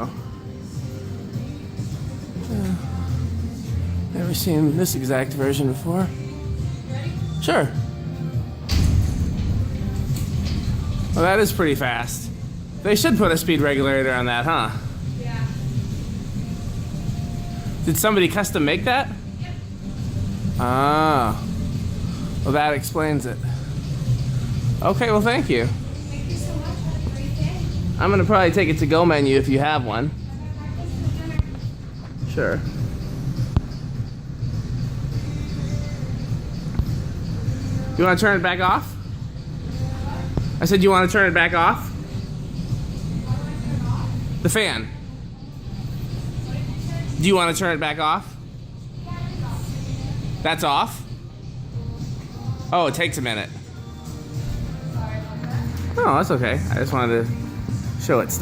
Oh. Never seen this exact version before. Ready? Sure. Well, that is pretty fast. They should put a speed regulator on that, huh? Yeah. Did somebody custom make that? Yep. Ah. Well, that explains it. Okay, well, thank you. Thank you so much. Have a great day. I'm gonna probably take it to go menu if you have one. I'm gonna practice for dinner. Sure. You want to turn it back off? I said you want to turn it back off? How do I turn it off? The fan. What did you say? Do you want to turn it back off? Yeah, it's off. That's off? Oh, it takes a minute. Sorry about that. Oh, that's okay. I just wanted to show it stopped.